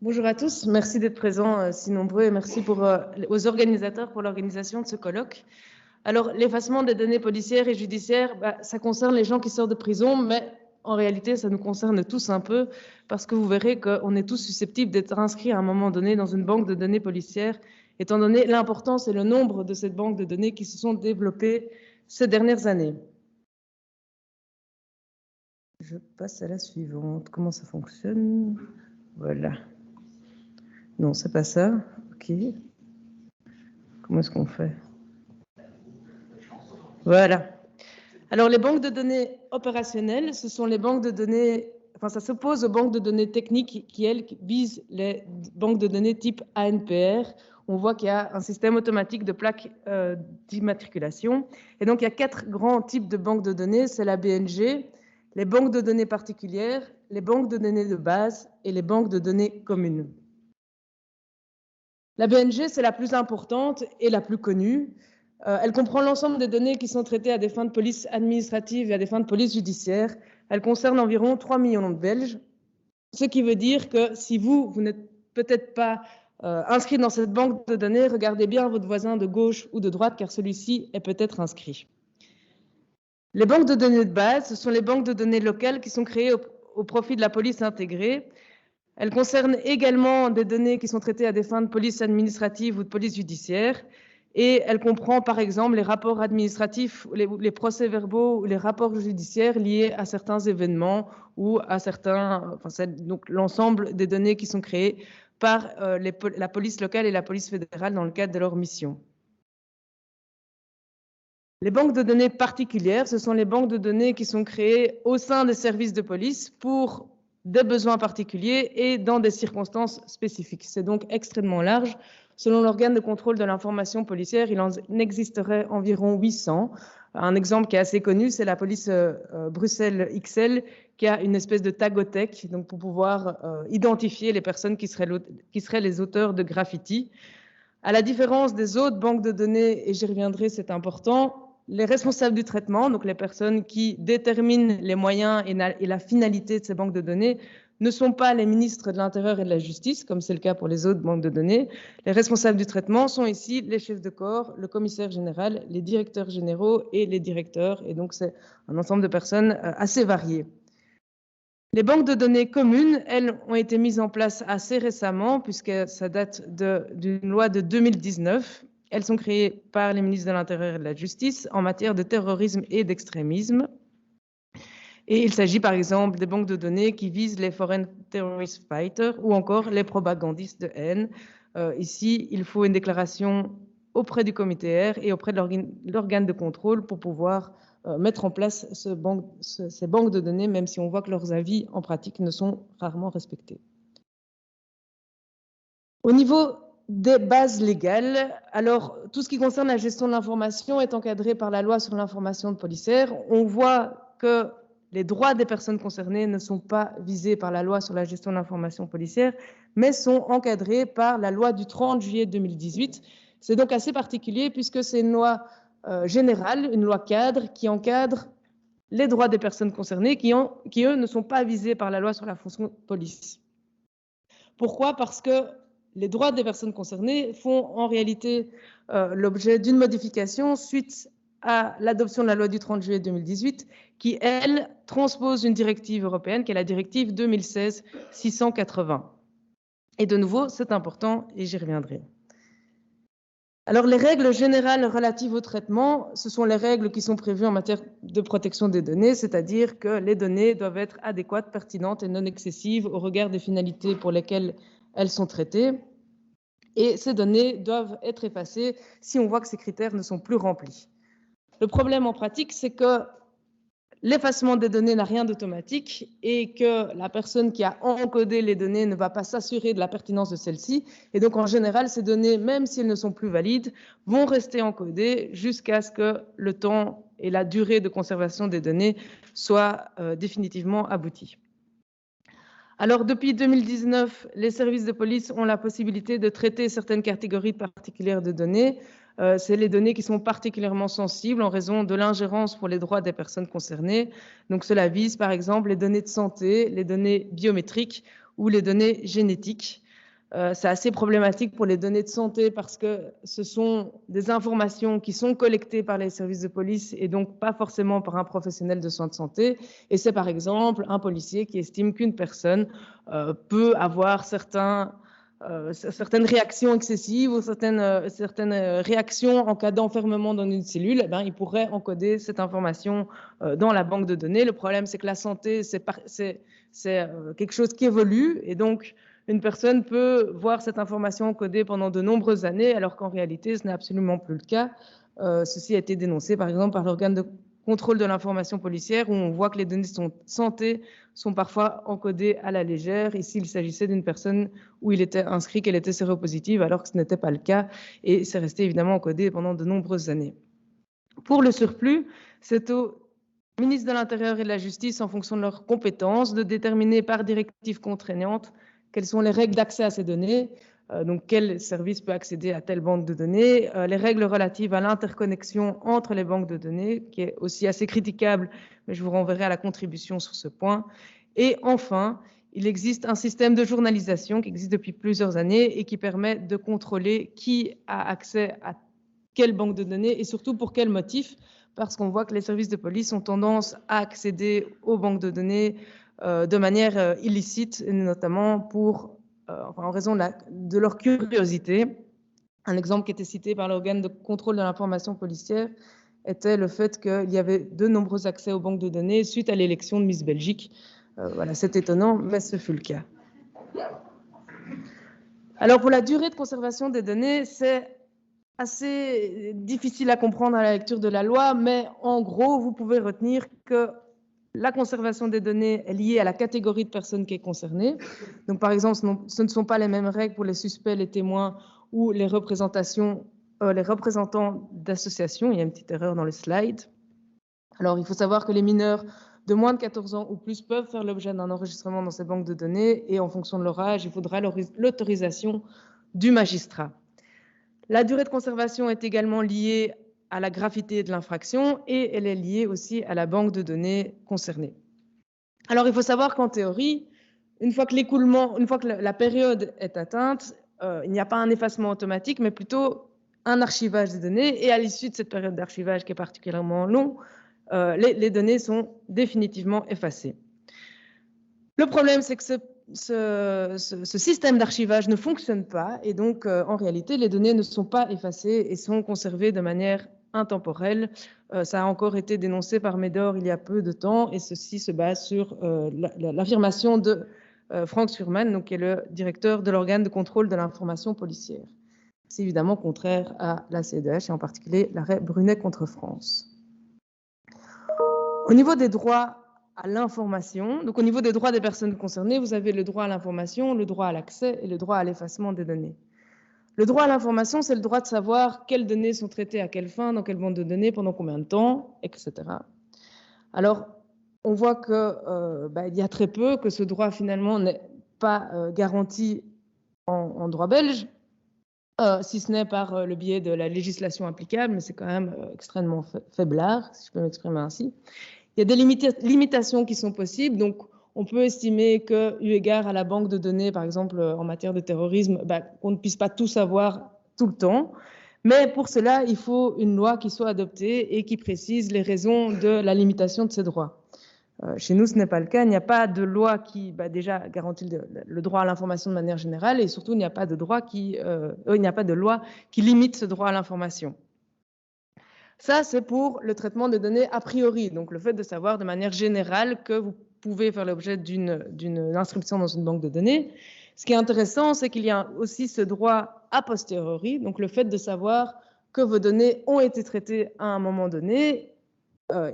Bonjour à tous, merci d'être présents si nombreux et merci aux organisateurs pour l'organisation de ce colloque. Alors, l'effacement des données policières et judiciaires, ça concerne les gens qui sortent de prison, mais en réalité, ça nous concerne tous un peu parce que vous verrez qu'on est tous susceptibles d'être inscrits à un moment donné dans une banque de données policières, étant donné l'importance et le nombre de cette banque de données qui se sont développées ces dernières années. Je passe à la suivante. Comment ça fonctionne? Voilà. Non, c'est pas ça. OK. Comment est-ce qu'on fait? Voilà. Alors, les banques de données opérationnelles, ce sont les banques de données, enfin, ça s'oppose aux banques de données techniques qui, elles, visent les banques de données type ANPR. On voit qu'il y a un système automatique de plaques d'immatriculation. Et donc, il y a 4 grands types de banques de données. C'est la BNG, les banques de données particulières, les banques de données de base et les banques de données communes. La BNG, c'est la plus importante et la plus connue. Elle comprend l'ensemble des données qui sont traitées à des fins de police administrative et à des fins de police judiciaire. Elle concerne environ 3 millions de Belges, ce qui veut dire que si vous n'êtes peut-être pas inscrit dans cette banque de données, regardez bien votre voisin de gauche ou de droite, car celui-ci est peut-être inscrit. Les banques de données de base, ce sont les banques de données locales qui sont créées au profit de la police intégrée. Elle concerne également des données qui sont traitées à des fins de police administrative ou de police judiciaire. Et elle comprend par exemple les rapports administratifs, les procès-verbaux ou les rapports judiciaires liés à certains événements ou à certains, donc l'ensemble des données qui sont créées par la police locale et la police fédérale dans le cadre de leur mission. Les banques de données particulières, ce sont les banques de données qui sont créées au sein des services de police pour des besoins particuliers et dans des circonstances spécifiques. C'est donc extrêmement large. Selon l'organe de contrôle de l'information policière, il en existerait environ 800. Un exemple qui est assez connu, c'est la police Bruxelles XL, qui a une espèce de tagothèque, donc pour pouvoir identifier les personnes qui seraient les auteurs de graffitis. À la différence des autres banques de données, et j'y reviendrai, c'est important, les responsables du traitement, donc les personnes qui déterminent les moyens et la finalité de ces banques de données, ne sont pas les ministres de l'Intérieur et de la Justice, comme c'est le cas pour les autres banques de données. Les responsables du traitement sont ici les chefs de corps, le commissaire général, les directeurs généraux et les directeurs. Et donc, c'est un ensemble de personnes assez variées. Les banques de données communes, elles, ont été mises en place assez récemment, puisque ça date d'une loi de 2019. Elles sont créées par les ministres de l'Intérieur et de la Justice en matière de terrorisme et d'extrémisme. Et il s'agit par exemple des banques de données qui visent les Foreign Terrorist Fighters ou encore les propagandistes de haine. Ici, il faut une déclaration auprès du comité R et auprès de l'organe de contrôle pour pouvoir mettre en place ces banques de données, même si on voit que leurs avis en pratique ne sont rarement respectés. Au niveau des bases légales, alors tout ce qui concerne la gestion de l'information est encadré par la loi sur l'information policière. On voit que les droits des personnes concernées ne sont pas visés par la loi sur la gestion de l'information policière, mais sont encadrés par la loi du 30 juillet 2018. C'est donc assez particulier puisque c'est une loi générale, une loi cadre qui encadre les droits des personnes concernées qui, eux, ne sont pas visés par la loi sur la fonction de police. Pourquoi? Parce que les droits des personnes concernées font en réalité l'objet d'une modification suite à l'adoption de la loi du 30 juillet 2018 qui, elle, transpose une directive européenne qui est la directive 2016-680. Et de nouveau, c'est important et j'y reviendrai. Alors, les règles générales relatives au traitement, ce sont les règles qui sont prévues en matière de protection des données, c'est-à-dire que les données doivent être adéquates, pertinentes et non excessives au regard des finalités pour lesquelles elles sont traitées. Et ces données doivent être effacées si on voit que ces critères ne sont plus remplis. Le problème en pratique, c'est que l'effacement des données n'a rien d'automatique et que la personne qui a encodé les données ne va pas s'assurer de la pertinence de celles-ci. Et donc, en général, ces données, même si elles ne sont plus valides, vont rester encodées jusqu'à ce que le temps et la durée de conservation des données soient définitivement aboutis. Alors, depuis 2019, les services de police ont la possibilité de traiter certaines catégories particulières de données. C'est les données qui sont particulièrement sensibles en raison de l'ingérence pour les droits des personnes concernées. Donc, cela vise, par exemple, les données de santé, les données biométriques ou les données génétiques. C'est assez problématique pour les données de santé parce que ce sont des informations qui sont collectées par les services de police et donc pas forcément par un professionnel de soins de santé. Et c'est par exemple un policier qui estime qu'une personne peut avoir certaines réactions excessives ou certaines réactions en cas d'enfermement dans une cellule. Eh bien, il pourrait encoder cette information dans la banque de données. Le problème, c'est que la santé, c'est quelque chose qui évolue et donc une personne peut voir cette information encodée pendant de nombreuses années, alors qu'en réalité, ce n'est absolument plus le cas. Ceci a été dénoncé, par exemple, par l'organe de contrôle de l'information policière, où on voit que les données de santé sont parfois encodées à la légère. Ici, il s'agissait d'une personne où il était inscrit qu'elle était séropositive, alors que ce n'était pas le cas, et c'est resté évidemment encodé pendant de nombreuses années. Pour le surplus, c'est au ministre de l'Intérieur et de la Justice, en fonction de leurs compétences, de déterminer par directive contraignante quelles sont les règles d'accès à ces données, donc quel service peut accéder à telle banque de données, les règles relatives à l'interconnexion entre les banques de données, qui est aussi assez critiquable, mais je vous renverrai à la contribution sur ce point. Et enfin, il existe un système de journalisation qui existe depuis plusieurs années et qui permet de contrôler qui a accès à quelle banque de données et surtout pour quel motif, parce qu'on voit que les services de police ont tendance à accéder aux banques de données de manière illicite, notamment en raison de leur curiosité. Un exemple qui était cité par l'organe de contrôle de l'information policière était le fait qu'il y avait de nombreux accès aux banques de données suite à l'élection de Miss Belgique. Voilà, c'est étonnant, mais ce fut le cas. Alors, pour la durée de conservation des données, c'est assez difficile à comprendre à la lecture de la loi, mais en gros, vous pouvez retenir que la conservation des données est liée à la catégorie de personnes qui est concernée. Donc, par exemple, ce ne sont pas les mêmes règles pour les suspects, les témoins ou les représentants d'associations. Il y a une petite erreur dans le slide. Alors, il faut savoir que les mineurs de moins de 14 ans ou plus peuvent faire l'objet d'un enregistrement dans ces banques de données et en fonction de leur âge, il faudra l'autorisation du magistrat. La durée de conservation est également liée à la gravité de l'infraction et elle est liée aussi à la banque de données concernée. Alors, il faut savoir qu'en théorie, une fois que la période est atteinte, il n'y a pas un effacement automatique, mais plutôt un archivage des données. Et à l'issue de cette période d'archivage qui est particulièrement longue, les données sont définitivement effacées. Le problème, c'est que ce système d'archivage ne fonctionne pas et donc, en réalité, les données ne sont pas effacées et sont conservées de manière intemporelle. Ça a encore été dénoncé par Médor il y a peu de temps et ceci se base sur l'affirmation de Frank Surman, donc, qui est le directeur de l'organe de contrôle de l'information policière. C'est évidemment contraire à la CEDH et en particulier l'arrêt Brunet contre France. Au niveau des droits à l'information, donc au niveau des droits des personnes concernées, vous avez le droit à l'information, le droit à l'accès et le droit à l'effacement des données. Le droit à l'information, c'est le droit de savoir quelles données sont traitées à quelle fin, dans quelle bande de données, pendant combien de temps, etc. Alors, on voit qu'il y a très peu que ce droit finalement n'est pas garanti en droit belge, si ce n'est par le biais de la législation applicable, mais c'est quand même extrêmement faiblard, si je peux m'exprimer ainsi. Il y a des limitations qui sont possibles, donc on peut estimer que, eu égard à la banque de données, par exemple en matière de terrorisme, qu'on ne puisse pas tout savoir tout le temps. Mais pour cela, il faut une loi qui soit adoptée et qui précise les raisons de la limitation de ces droits. Chez nous, ce n'est pas le cas. Il n'y a pas de loi qui déjà garantit le droit à l'information de manière générale et surtout, il n'y a pas de loi qui limite ce droit à l'information. Ça, c'est pour le traitement de données a priori, donc le fait de savoir de manière générale que vous pouvez faire l'objet d'une inscription dans une banque de données. Ce qui est intéressant, c'est qu'il y a aussi ce droit a posteriori, donc le fait de savoir que vos données ont été traitées à un moment donné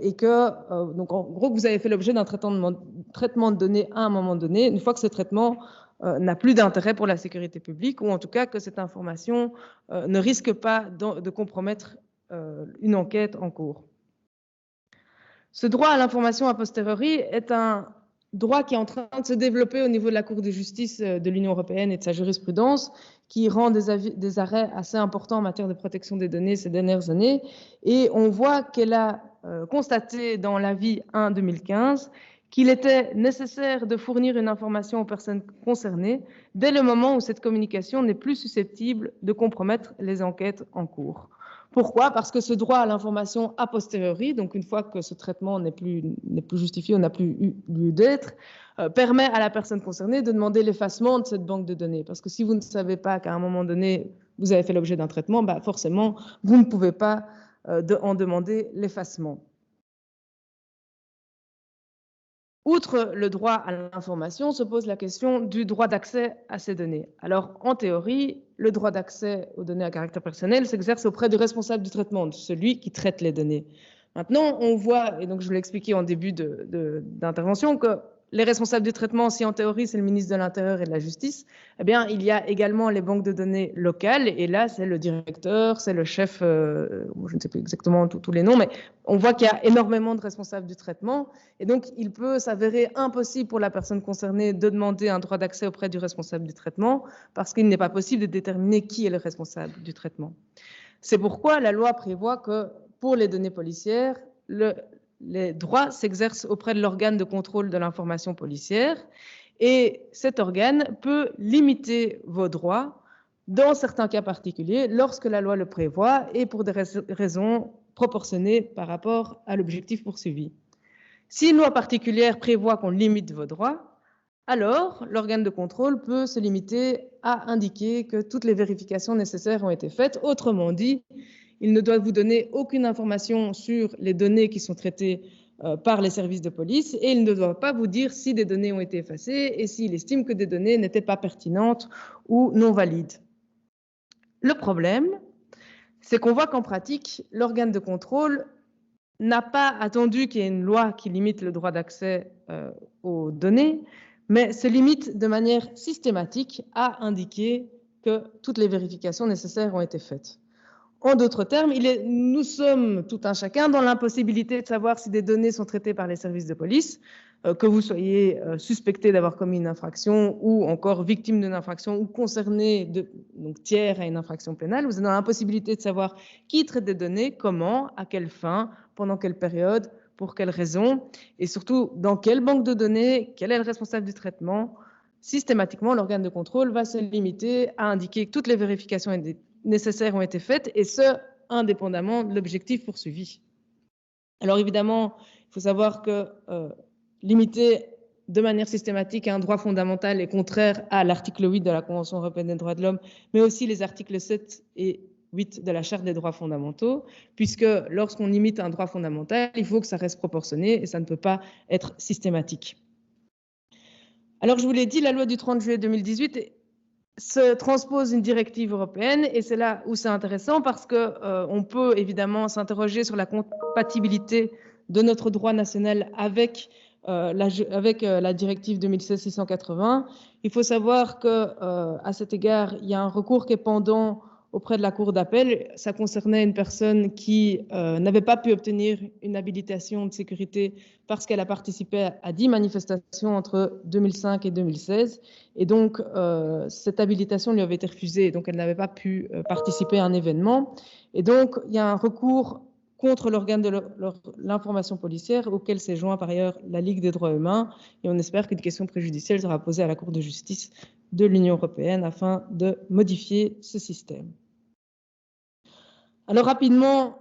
et que, donc en gros, vous avez fait l'objet d'un traitement de données à un moment donné, une fois que ce traitement n'a plus d'intérêt pour la sécurité publique, ou en tout cas que cette information ne risque pas de compromettre une enquête en cours. Ce droit à l'information a posteriori est un droit qui est en train de se développer au niveau de la Cour de justice de l'Union européenne et de sa jurisprudence, qui rend des arrêts assez importants en matière de protection des données ces dernières années. Et on voit qu'elle a constaté dans l'avis 1/2015 qu'il était nécessaire de fournir une information aux personnes concernées dès le moment où cette communication n'est plus susceptible de compromettre les enquêtes en cours. Pourquoi? Parce que ce droit à l'information a posteriori, donc une fois que ce traitement n'est plus justifié, on n'a plus eu lieu d'être, permet à la personne concernée de demander l'effacement de cette banque de données. Parce que si vous ne savez pas qu'à un moment donné, vous avez fait l'objet d'un traitement, bah forcément, vous ne pouvez pas en demander l'effacement. Outre le droit à l'information, se pose la question du droit d'accès à ces données. Alors, en théorie, le droit d'accès aux données à caractère personnel s'exerce auprès du responsable du traitement, de celui qui traite les données. Maintenant, on voit, et donc je vous l'ai expliqué en début d'intervention, que les responsables du traitement, si en théorie c'est le ministre de l'Intérieur et de la Justice, eh bien, il y a également les banques de données locales, et là, c'est le directeur, c'est le chef, je ne sais plus exactement tous les noms, mais on voit qu'il y a énormément de responsables du traitement, et donc il peut s'avérer impossible pour la personne concernée de demander un droit d'accès auprès du responsable du traitement, parce qu'il n'est pas possible de déterminer qui est le responsable du traitement. C'est pourquoi la loi prévoit que pour les données policières, les droits s'exercent auprès de l'organe de contrôle de l'information policière, et cet organe peut limiter vos droits dans certains cas particuliers lorsque la loi le prévoit et pour des raisons proportionnées par rapport à l'objectif poursuivi. Si une loi particulière prévoit qu'on limite vos droits, alors l'organe de contrôle peut se limiter à indiquer que toutes les vérifications nécessaires ont été faites. Autrement dit, il ne doit vous donner aucune information sur les données qui sont traitées par les services de police et il ne doit pas vous dire si des données ont été effacées et s'il estime que des données n'étaient pas pertinentes ou non valides. Le problème, c'est qu'on voit qu'en pratique, l'organe de contrôle n'a pas attendu qu'il y ait une loi qui limite le droit d'accès aux données, mais se limite de manière systématique à indiquer que toutes les vérifications nécessaires ont été faites. En d'autres termes, nous sommes tout un chacun dans l'impossibilité de savoir si des données sont traitées par les services de police, que vous soyez suspecté d'avoir commis une infraction ou encore victime d'une infraction ou concerné, donc tiers à une infraction pénale. Vous êtes dans l'impossibilité de savoir qui traite des données, comment, à quelle fin, pendant quelle période, pour quelles raisons, et surtout dans quelle banque de données, quel est le responsable du traitement. Systématiquement, l'organe de contrôle va se limiter à indiquer que toutes les vérifications nécessaires ont été faites, et ce, indépendamment de l'objectif poursuivi. Alors évidemment, il faut savoir que limiter de manière systématique un droit fondamental est contraire à l'article 8 de la Convention européenne des droits de l'homme, mais aussi les articles 7 et 8 de la Charte des droits fondamentaux, puisque lorsqu'on limite un droit fondamental, il faut que ça reste proportionné et ça ne peut pas être systématique. Alors je vous l'ai dit, la loi du 30 juillet 2018 se transpose une directive européenne et c'est là où c'est intéressant parce qu'on peut évidemment s'interroger sur la compatibilité de notre droit national avec la directive 2016-680. Il faut savoir qu'à cet égard, il y a un recours qui est pendant auprès de la Cour d'appel. Ça concernait une personne qui n'avait pas pu obtenir une habilitation de sécurité parce qu'elle a participé à 10 manifestations entre 2005 et 2016. Et donc, cette habilitation lui avait été refusée, donc elle n'avait pas pu participer à un événement. Et donc, il y a un recours contre l'organe de l'information policière auquel s'est joint par ailleurs la Ligue des droits humains. Et on espère qu'une question préjudicielle sera posée à la Cour de justice de l'Union européenne afin de modifier ce système. Alors rapidement,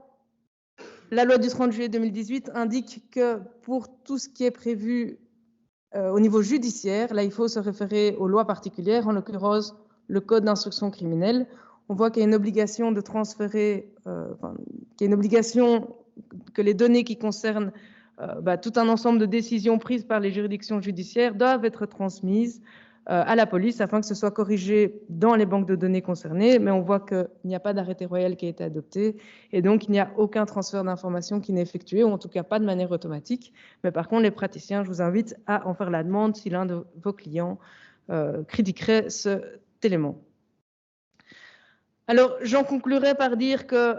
la loi du 30 juillet 2018 indique que pour tout ce qui est prévu au niveau judiciaire, là il faut se référer aux lois particulières, en l'occurrence le code d'instruction criminelle. On voit qu'il y a une obligation de transférer, qu'il y a une obligation que les données qui concernent tout un ensemble de décisions prises par les juridictions judiciaires doivent être transmises à la police afin que ce soit corrigé dans les banques de données concernées, mais on voit qu'il n'y a pas d'arrêté royal qui a été adopté et donc il n'y a aucun transfert d'informations qui n'est effectué, ou en tout cas pas de manière automatique. Mais par contre, les praticiens, je vous invite à en faire la demande si l'un de vos clients critiquerait cet élément. Alors, j'en conclurai par dire que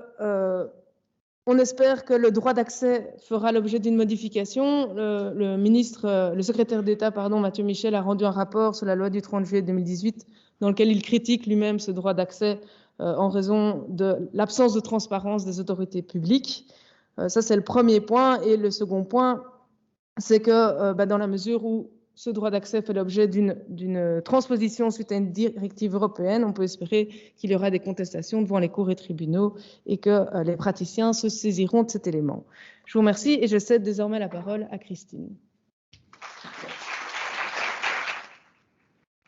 on espère que le droit d'accès fera l'objet d'une modification. Le secrétaire d'État, Mathieu Michel, a rendu un rapport sur la loi du 30 juillet 2018 dans lequel il critique lui-même ce droit d'accès en raison de l'absence de transparence des autorités publiques. Ça, c'est le premier point. Et le second point, c'est que dans la mesure où ce droit d'accès fait l'objet d'une transposition suite à une directive européenne, on peut espérer qu'il y aura des contestations devant les cours et tribunaux et que les praticiens se saisiront de cet élément. Je vous remercie et je cède désormais la parole à Christine.